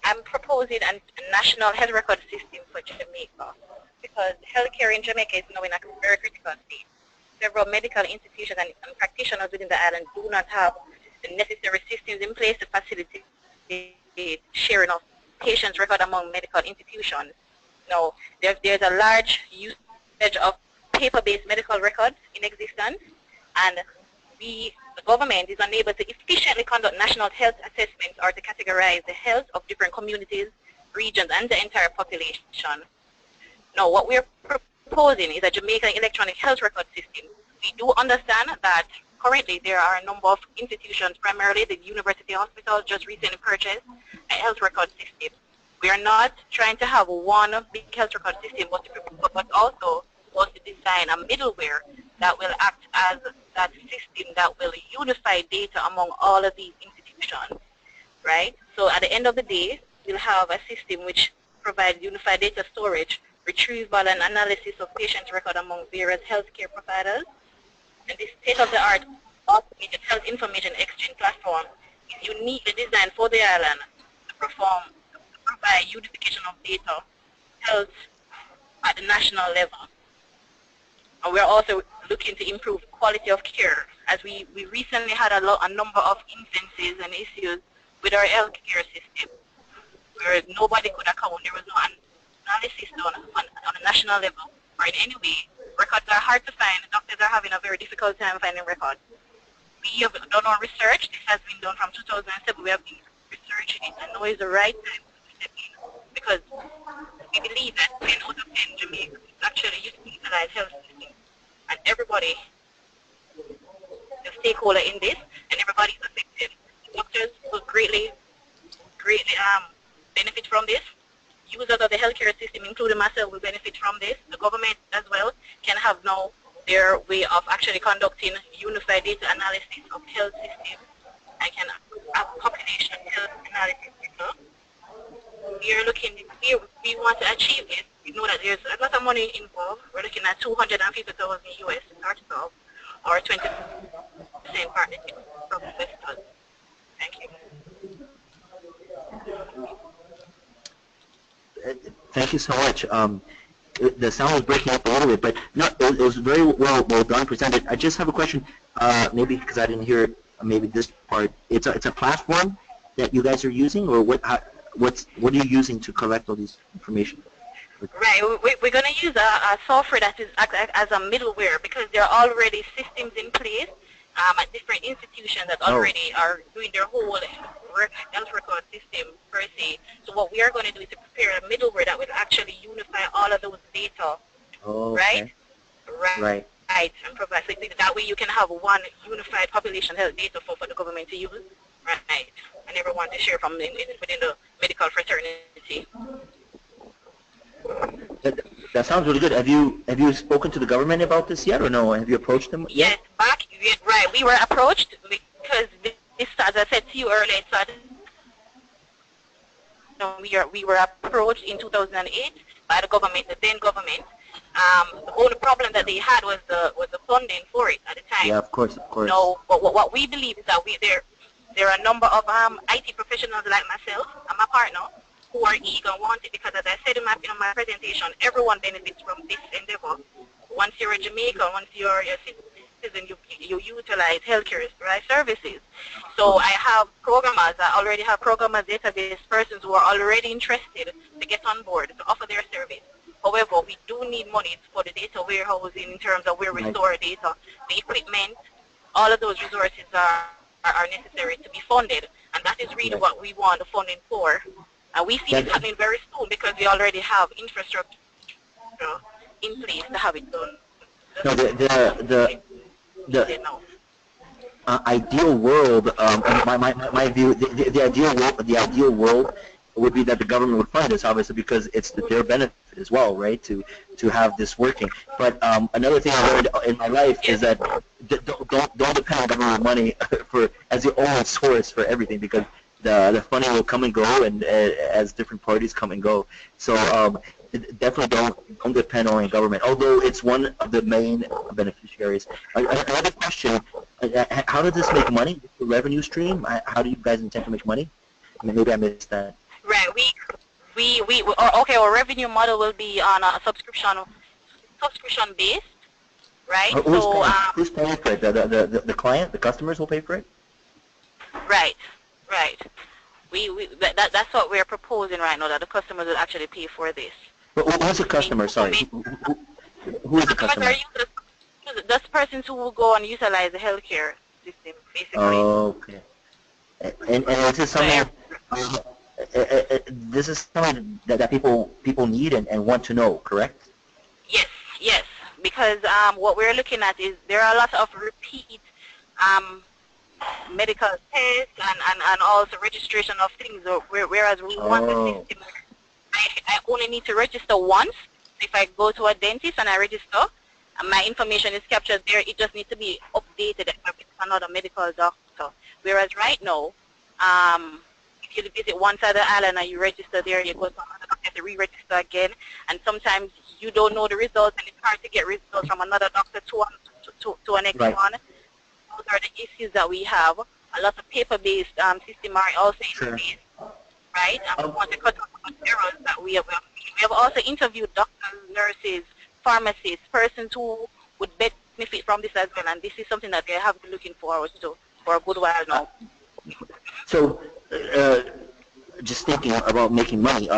I'm proposing a national health record system for Jamaica because healthcare in Jamaica is now in a very critical state. Several medical institutions and practitioners within the island do not have the necessary systems in place to facilitate the sharing of patients' record among medical institutions. Now, there's a large usage of paper-based medical records in existence, and the government is unable to efficiently conduct national health assessments or to categorize the health of different communities, regions, and the entire population. Now, what we're proposing is a Jamaican electronic health record system. We do understand that currently there are a number of institutions, primarily the University Hospital just recently purchased a health record system. We are not trying to have one big health record system, but also was to design a middleware that will act as that system that will unify data among all of these institutions, right? So at the end of the day, we'll have a system which provides unified data storage, retrieval and analysis of patients' record among various healthcare providers. And this state-of-the-art automated health information exchange platform is uniquely designed for the island to provide unification of data, health at the national level. And we're also looking to improve quality of care, as we recently had a number of instances and issues with our healthcare system where nobody could account. There was no analysis done on a national level or in any way. Records are hard to find. Doctors are having a very difficult time finding records. We have done our research. This has been done from 2007. We have been researching it, and now is the right time to step in because we believe that 10 out of 10 Jamaicans actually utilize health systems, and everybody, the stakeholder in this, and everybody is affected. The doctors will greatly benefit from this. Users of the healthcare system, including myself, will benefit from this. The government as well can have now their way of actually conducting unified data analysis of health systems and can have population health analysis. We want to achieve this. We know that there's a lot of money involved. We're looking at $250,000 US to start off, or 20% partnership from investors. Thank you. Thank you so much. The sound was breaking up a little bit, but no, it was very well done, presented. I just have a question, maybe because I didn't hear maybe this part. It's a platform that you guys are using, or what are you using to collect all this information? Right, we're going to use a software that is as a middleware because there are already systems in place at different institutions that already are doing their whole health record system per se. So what we are going to do is to prepare a middleware that will actually unify all of those data, right? Right. And provide, so that way you can have one unified population health data for the government to use, right? And everyone to share from within the medical fraternity. That sounds really good. Have you spoken to the government about this yet, or no? Have you approached them yet? Yes, right. We were approached because this, as I said to you earlier, it started. We were approached in 2008 by the government, the then government. The only problem that they had was the funding for it at the time. Yeah, of course. No, but what we believe is that there are a number of IT professionals like myself and my partner who are eager and want it because, as I said in my presentation, everyone benefits from this endeavor. Once you're a Jamaican, once you're a citizen, you utilize healthcare services. So I have programmers. I already have programmers, database persons who are already interested to get on board to offer their service. However, we do need money for the data warehousing in terms of where we Right. store data, the equipment, all of those resources are necessary to be funded, and that is really Right. what we want the funding for. And we see That- this happening very soon because we already have infrastructure in place to have it done. No, the You know. ideal world, my view, the ideal world would be that the government would fund this, obviously, because it's to their benefit as well, right? To have this working. But another thing I learned in my life is that don't depend on government money for as your only source for everything, because the funding will come and go, and as different parties come and go. So definitely don't depend on government, although it's one of the main beneficiaries. Another question: how does this make money? The revenue stream? How do you guys intend to make money? I mean, maybe I missed that. Right. Our revenue model will be on a subscription based, right? Who's paying for it? The client, the customers will pay for it? Right. That's what we're proposing right now, that the customers will actually pay for this. But who's the customer? Sorry, who is the customer? Those persons who will go and utilize the healthcare system, basically. Oh, okay. And this is something. This is something that people need and want to know, correct? Yes. Because what we're looking at is there are a lot of repeat medical tests and also registration of things, whereas we want the system. I only need to register once. If I go to a dentist and I register, and my information is captured there, it just needs to be updated with another medical doctor. Whereas right now, if you visit one side of the island and you register there, you go to another doctor, you have to re-register again, and sometimes you don't know the results, and it's hard to get results from another doctor to an next Right. one. Those are the issues that we have. A lot of paper-based systems are also in place, right? And we want to cut off the errors that we have. We have also interviewed doctors, nurses, pharmacists, persons who would benefit from this as well, and this is something that they have been looking forward to for a good while now. So, just thinking about making money,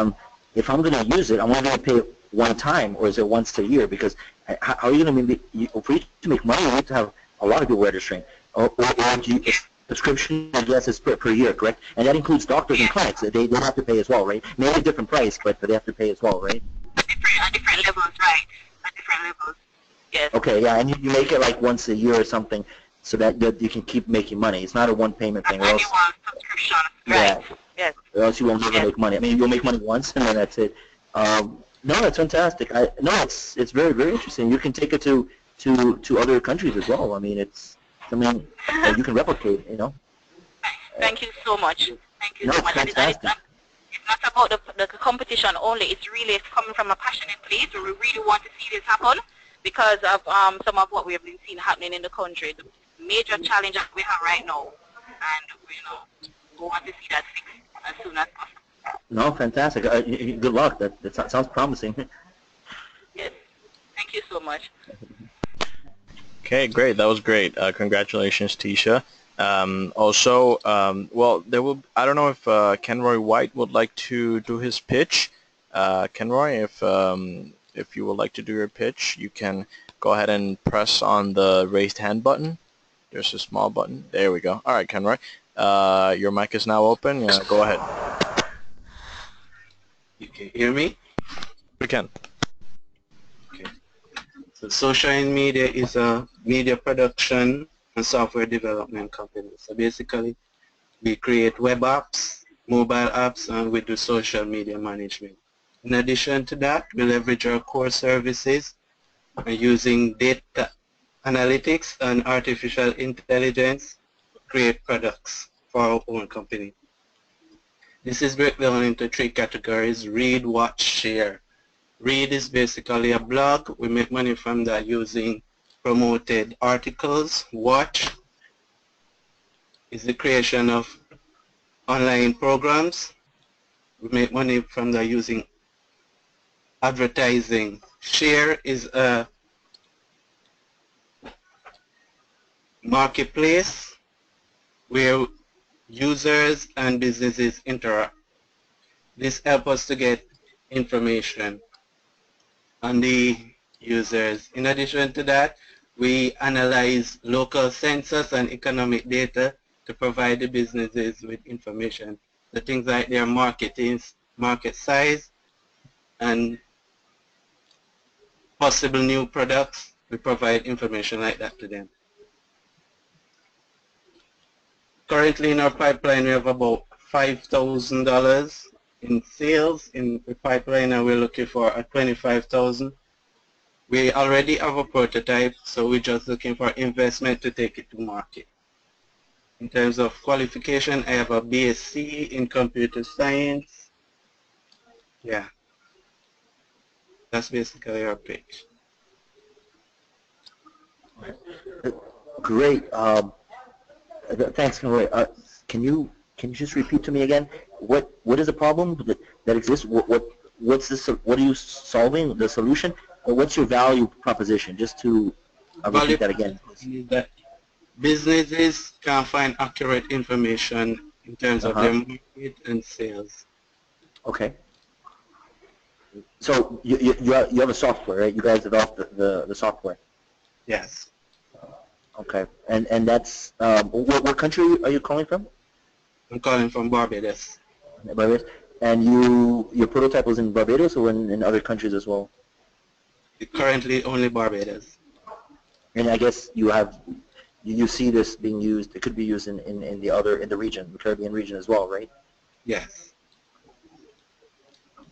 if I'm going to use it, I'm only going to pay it one time, or is it once a year? Because how are you going to for you to make money, you need to have a lot of people registering. Or subscription, I guess, is per year, correct? And that includes doctors and clinics. They have to pay as well, right? Maybe a different price, but they have to pay as well, right? At different levels, right? At different levels, yes. Okay, yeah, and you make it like once a year or something, so that you can keep making money. It's not a one payment thing, or else, Subscription, right? Yes. or else you won't never make money. I mean, you'll make money once, and then that's it. No, that's fantastic. It's very, very interesting. You can take it to other countries as well. I mean, it's something that you can replicate, you know. Thank you so much. Thank you No, so it's much. And fantastic. it's not about the competition only. It's coming from a passionate place where we really want to see this happen because of some of what we have been seeing happening in the country. The major challenge that we have right now, and we want to see that fixed as soon as possible. No, fantastic. Good luck. That sounds promising. Yes. Thank you so much. Okay, great. That was great. Congratulations, Tisha. Also, well, I don't know if Kenroy White would like to do his pitch. Kenroy, if you would like to do your pitch, you can go ahead and press on the raised hand button. There's a small button. There we go. All right, Kenroy. Your mic is now open. Go ahead. You can hear me? We can. Okay. So Social in Media is a media production and software development company. So basically, we create web apps, mobile apps, and we do social media management. In addition to that, we leverage our core services using data analytics and artificial intelligence to create products for our own company. This is broken down into 3 categories: read, watch, share. Read is basically a blog. We make money from that using promoted articles. Watch is the creation of online programs. We make money from that using advertising. Share is a marketplace where users and businesses interact. This helps us to get information. on the users. In addition to that, we analyze local census and economic data to provide the businesses with information. The things like their market size, and possible new products, we provide information like that to them. Currently in our pipeline, we have about $5,000 in sales in the pipeline, and we're looking for a $25,000. We already have a prototype, so we're just looking for investment to take it to market. In terms of qualification, I have a BSc in computer science. Yeah. That's basically our pitch. Great. Thanks, Conroy. Can you just repeat to me again what is the problem that exists? What's this? What are you solving? The solution, or what's your value proposition? Just to repeat that again. That businesses can find accurate information in terms of their market and sales. Okay. So you have a software, right? You guys developed the software. Yes. Okay. And that's what country are you calling from? I'm calling from Barbados. Barbados. And your prototype was in Barbados or in other countries as well? Currently only Barbados. And I guess you see this being used. It could be used in the region, the Caribbean region as well, right? Yes.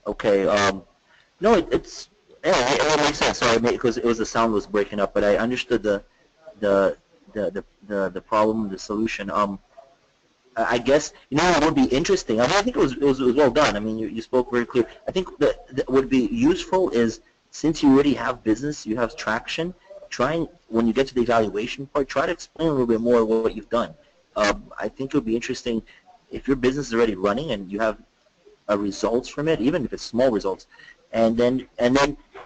Okay. No, it makes sense. Sorry, because the sound was breaking up, but I understood the problem, the solution. I guess it would be interesting. I mean, I think it was well done. I mean, you spoke very clear. I think that would be useful is, since you already have business, you have traction. When you get to the evaluation part, try to explain a little bit more what you've done. I think it would be interesting if your business is already running and you have results from it, even if it's small results. And then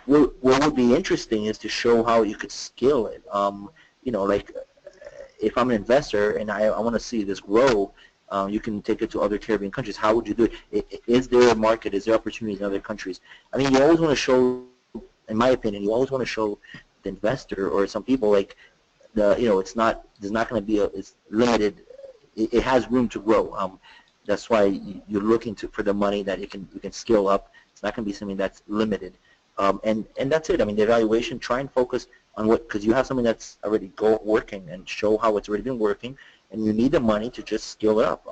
what would be interesting is to show how you could scale it. Like if I'm an investor and I want to see this grow, you can take it to other Caribbean countries. How would you do it? Is there a market? Is there opportunities in other countries? I mean, you always want to show, in my opinion, you always want to show the investor or some people like there's not going to be it's limited. It has room to grow. That's why you're looking for the money that you can scale up. It's not going to be something that's limited. And that's it. I mean, the evaluation, try and focus on because you have something that's already working, and show how it's already been working, and you need the money to just scale it up.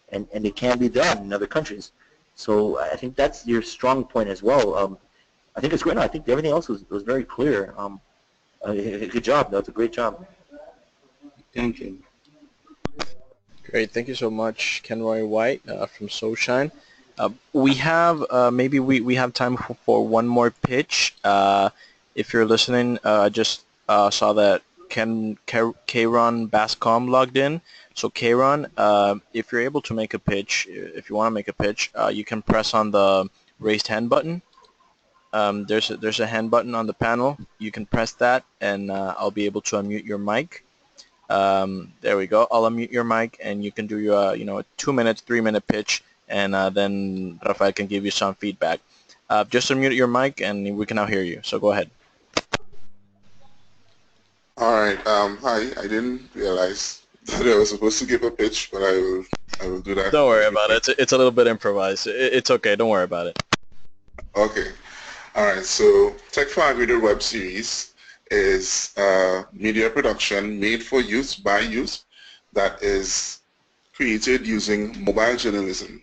And it can be done in other countries. So I think that's your strong point as well. I think it's great. I think everything else was very clear. Good job. That was a great job. Thank you. Great. Thank you so much, Kenroy White from SoShine. We have maybe we have time for one more pitch. If you're listening, I just saw that Kayron Bascom logged in. So Kayron, if you're able to make a pitch, if you want to make a pitch, you can press on the raised hand button. There's a hand button on the panel. You can press that, and I'll be able to unmute your mic. There we go. I'll unmute your mic, and you can do your a 2-minute, 3-minute pitch, and then Rafael can give you some feedback. Just unmute your mic, and we can now hear you. So go ahead. All right. Hi. I didn't realize that I was supposed to give a pitch, but I will do that. Don't worry about it. It's a little bit improvised. It's okay. Don't worry about it. Okay. All right. So Tech for Agri web series is media production made for use by youth that is created using mobile journalism.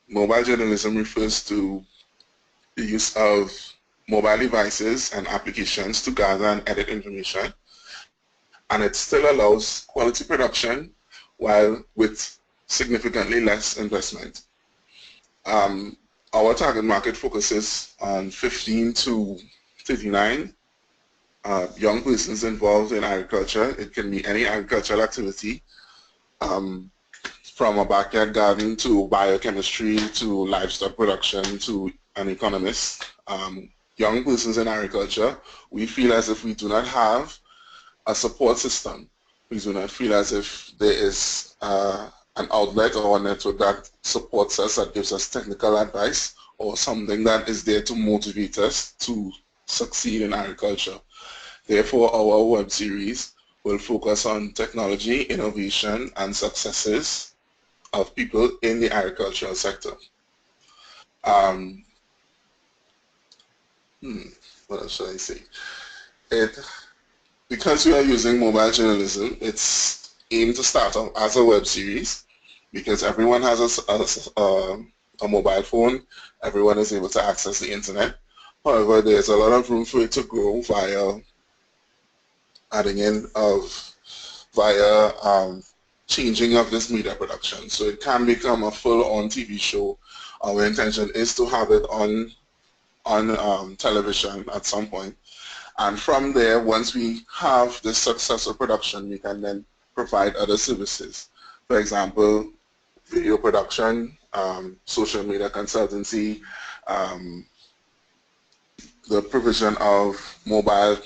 Mobile journalism refers to the use of mobile devices and applications to gather and edit information, and it still allows quality production while with significantly less investment. Our target market focuses on 15 to 39 young persons involved in agriculture. It can be any agricultural activity, from a backyard garden to biochemistry to livestock production to an economist. Young persons in agriculture, we feel as if we do not have a support system. We do not feel as if there is an outlet or a network that supports us, that gives us technical advice or something that is there to motivate us to succeed in agriculture. Therefore, our web series will focus on technology, innovation, and successes of people in the agricultural sector. What else should I say? Because we are using mobile journalism, it's aimed to start off as a web series because everyone has a mobile phone, everyone is able to access the internet. However, there's a lot of room for it to grow via adding in via changing of this media production. So it can become a full-on TV show. Our intention is to have it on television at some point. And from there, once we have this successful production, we can then provide other services. For example, video production, social media consultancy, the provision of mobile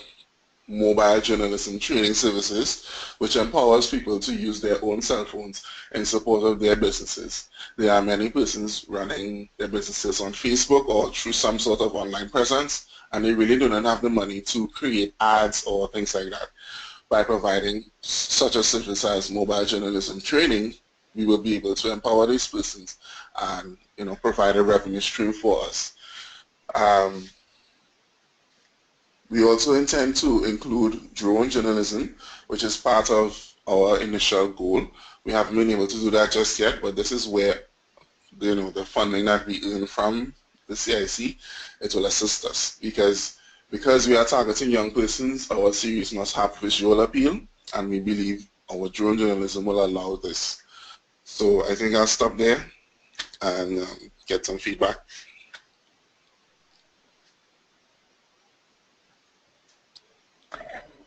journalism training services, which empowers people to use their own cell phones in support of their businesses. There are many persons running their businesses on Facebook or through some sort of online presence, and they really do not have the money to create ads or things like that. By providing such a service as mobile journalism training, we will be able to empower these persons and provide a revenue stream for us. We also intend to include drone journalism, which is part of our initial goal. We haven't been able to do that just yet, but this is where the funding that we earn from the CIC, it will assist us because we are targeting young persons, our series must have visual appeal, and we believe our drone journalism will allow this. So I think I'll stop there and get some feedback.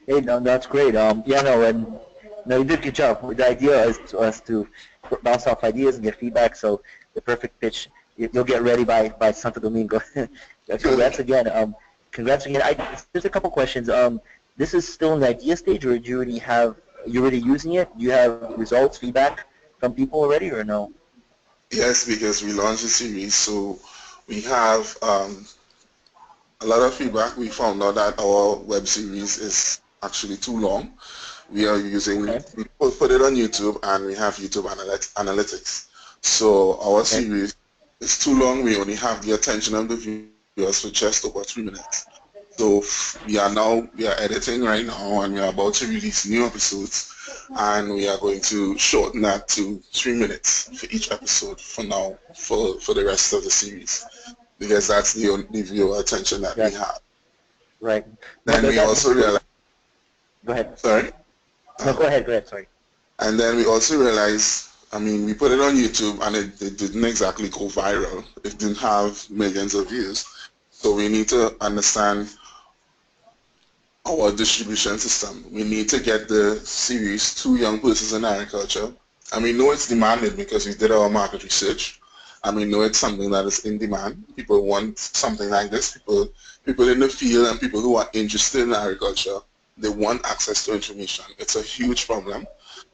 Hey, no, that's great. Yeah, no, and no, you did a good job. The idea is to us to bounce off ideas and get feedback. So the perfect pitch, you'll get ready by Santo Domingo. Congrats again. Congrats again. There's a couple questions. This is still in the idea stage, or do you already have? You're already using it? Do you have results, feedback from people already, or no? Yes, because we launched the series, so we have a lot of feedback. We found out that our web series is actually too long. We are using, we put it on YouTube, and we have YouTube analytics. So our series is too long. We only have the attention of the viewers for just over 3 minutes. So we are editing right now, and we are about to release new episodes, and we are going to shorten that to 3 minutes for each episode for now, for the rest of the series, because that's the only viewer attention that we have. Right. Then we also realize. Go ahead. Sorry? No, go ahead, sorry. And then we also realized, we put it on YouTube, and it didn't exactly go viral. It didn't have millions of views. So we need to understand our distribution system. We need to get the series to young persons in agriculture. And we know it's demanded because we did our market research. And we know it's something that is in demand. People want something like this. People in the field and people who are interested in agriculture, they want access to information. It's a huge problem,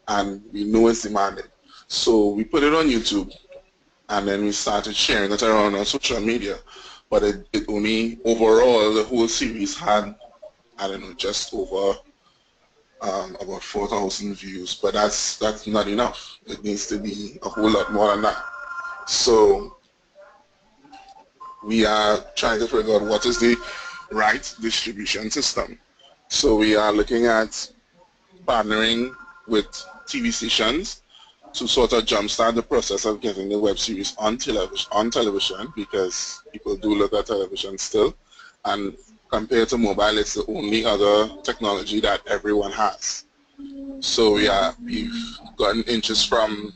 and we know it's demanded. So we put it on YouTube, and then we started sharing it around on social media. But it only, overall, the whole series had, I don't know, just over about 4,000 views. But that's not enough. It needs to be a whole lot more than that. So we are trying to figure out what is the right distribution system. So we are looking at partnering with TV stations to sort of jumpstart the process of getting the web series on television, because people do look at television still, and compared to mobile, it's the only other technology that everyone has. So we've gotten interest from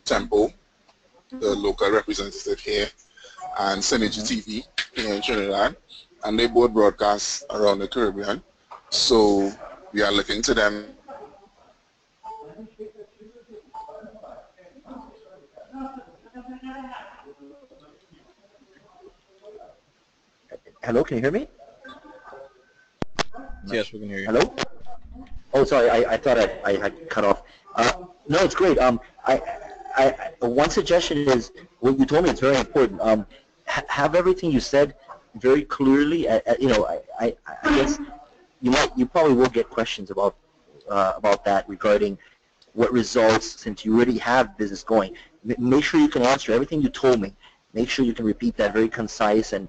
Tempo, the local representative here, and Synergy TV here in Trinidad, and they both broadcast around the Caribbean. So we are looking to them. Hello, can you hear me? Yes, we can hear you. Hello? Oh, sorry, I thought I had cut off. No, it's great. One suggestion is, what you told me is very important. have everything you said very clearly. You know, I guess you probably will get questions about that regarding what results, since you already have business going. Make sure you can answer everything you told me. Make sure you can repeat that very concise and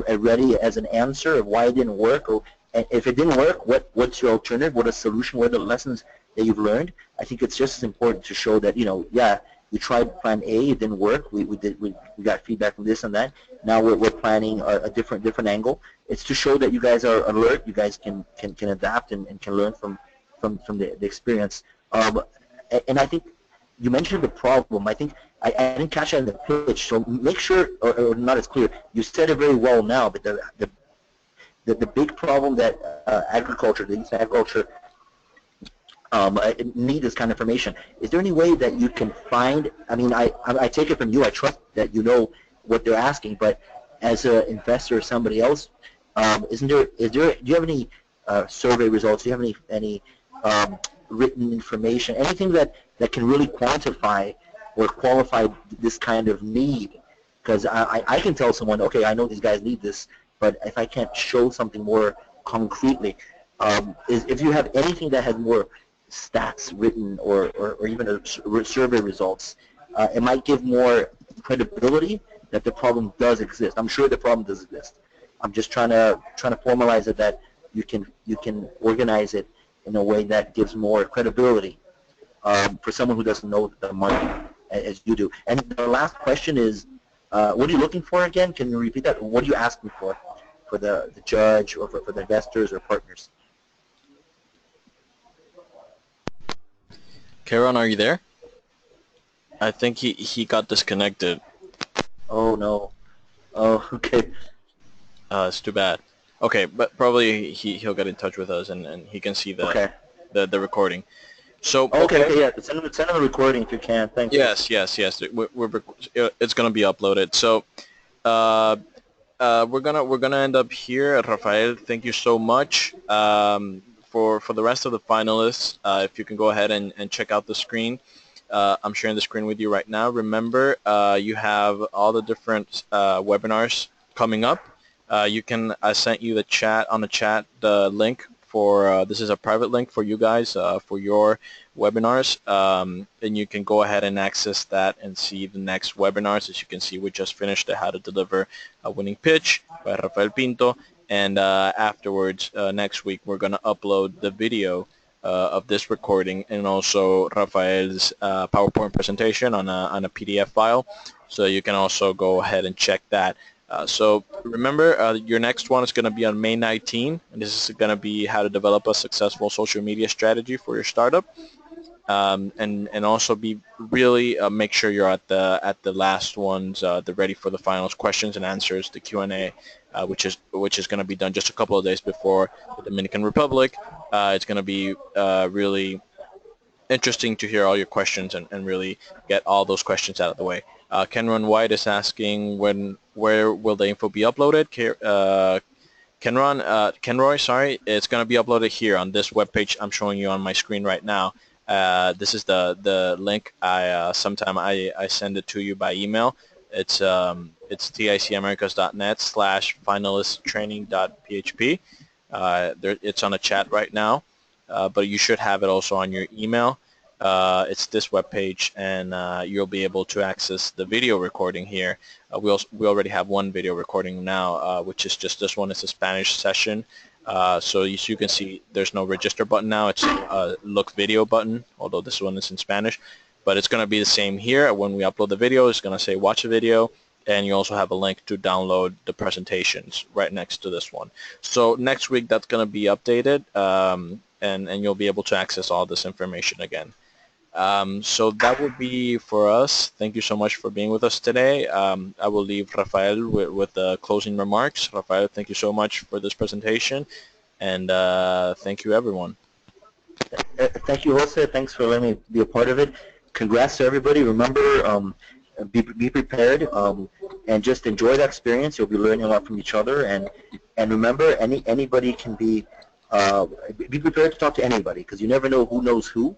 ready as an answer of why it didn't work, or if it didn't work, what's your alternative, what a solution, what are the lessons that you've learned. I think it's just as important to show that, you know, yeah, we tried plan A, it didn't work, we got feedback from this and that, now we're planning a different angle. It's to show that you guys are alert, you guys can adapt and can learn from the experience. And I think you mentioned the problem. I think I didn't catch that in the pitch, so make sure, or not as clear. You said it very well now, but the big problem that agriculture, the youth agriculture, need this kind of information. Is there any way that you can find? I mean, I take it from you. I trust that you know what they're asking, but as an investor or somebody else, do you have any survey results? Do you have any written information, anything that can really quantify or qualify this kind of need? Because I can tell someone, okay, I know these guys need this, but if I can't show something more concretely, if you have anything that has more stats written or even a survey results, it might give more credibility that the problem does exist. I'm sure the problem does exist. I'm just trying to formalize it, that you can organize it in a way that gives more credibility for someone who doesn't know the market as you do. And the last question is, what are you looking for again? Can you repeat that? What are you asking for the judge or for the investors or partners? Karen, are you there? I think he got disconnected. Oh no. Oh, okay. It's too bad. Okay, but probably he'll get in touch with us and he can see the recording. So okay, yeah. Send him the recording if you can. Thank you. Yes. It's gonna be uploaded. So we're gonna end up here. Rafael, thank you so much. For the rest of the finalists, if you can go ahead and check out the screen. I'm sharing the screen with you right now. Remember, you have all the different webinars coming up. I sent you the link for, this is a private link for you guys for your webinars, and you can go ahead and access that and see the next webinars. As you can see, we just finished the How to Deliver a Winning Pitch by Rafael Pinto, and afterwards, next week, we're going to upload the video of this recording and also Rafael's PowerPoint presentation on a PDF file, so you can also go ahead and check that. So remember, your next one is going to be on May 19, and this is going to be how to develop a successful social media strategy for your startup, and also be really make sure you're at the last ones, the ready for the finals questions and answers, the Q&A, which is going to be done just a couple of days before the Dominican Republic. It's going to be really interesting to hear all your questions and really get all those questions out of the way. Kenron White is asking where will the info be uploaded? Kenroy, sorry, it's going to be uploaded here on this webpage I'm showing you on my screen right now. This is the link. Sometime I send it to you by email. It's ticamerica's.net/finalisttraining.php. It's on a chat right now, but you should have it also on your email. It's this webpage, and you'll be able to access the video recording here. We already have one video recording now, which is just this one. It's a Spanish session. So you can see there's no register button now. It's a look video button, although this one is in Spanish. But it's going to be the same here. When we upload the video, it's going to say watch the video, and you also have a link to download the presentations right next to this one. So next week, that's going to be updated, and you'll be able to access all this information again. So that would be for us. Thank you so much for being with us today. I will leave Rafael with the closing remarks. Rafael, thank you so much for this presentation, and thank you, everyone. Thank you, Jose. Thanks for letting me be a part of it. Congrats to everybody. Remember, be prepared and just enjoy the experience. You'll be learning a lot from each other, and remember, anybody can be prepared to talk to anybody, because you never know who knows who.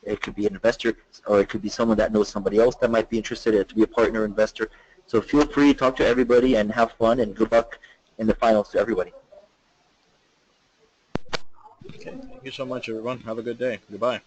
It could be an investor, or it could be someone that knows somebody else that might be interested to be a partner investor. So feel free to talk to everybody and have fun, and good luck in the finals to everybody. Okay, thank you so much, everyone. Have a good day. Goodbye.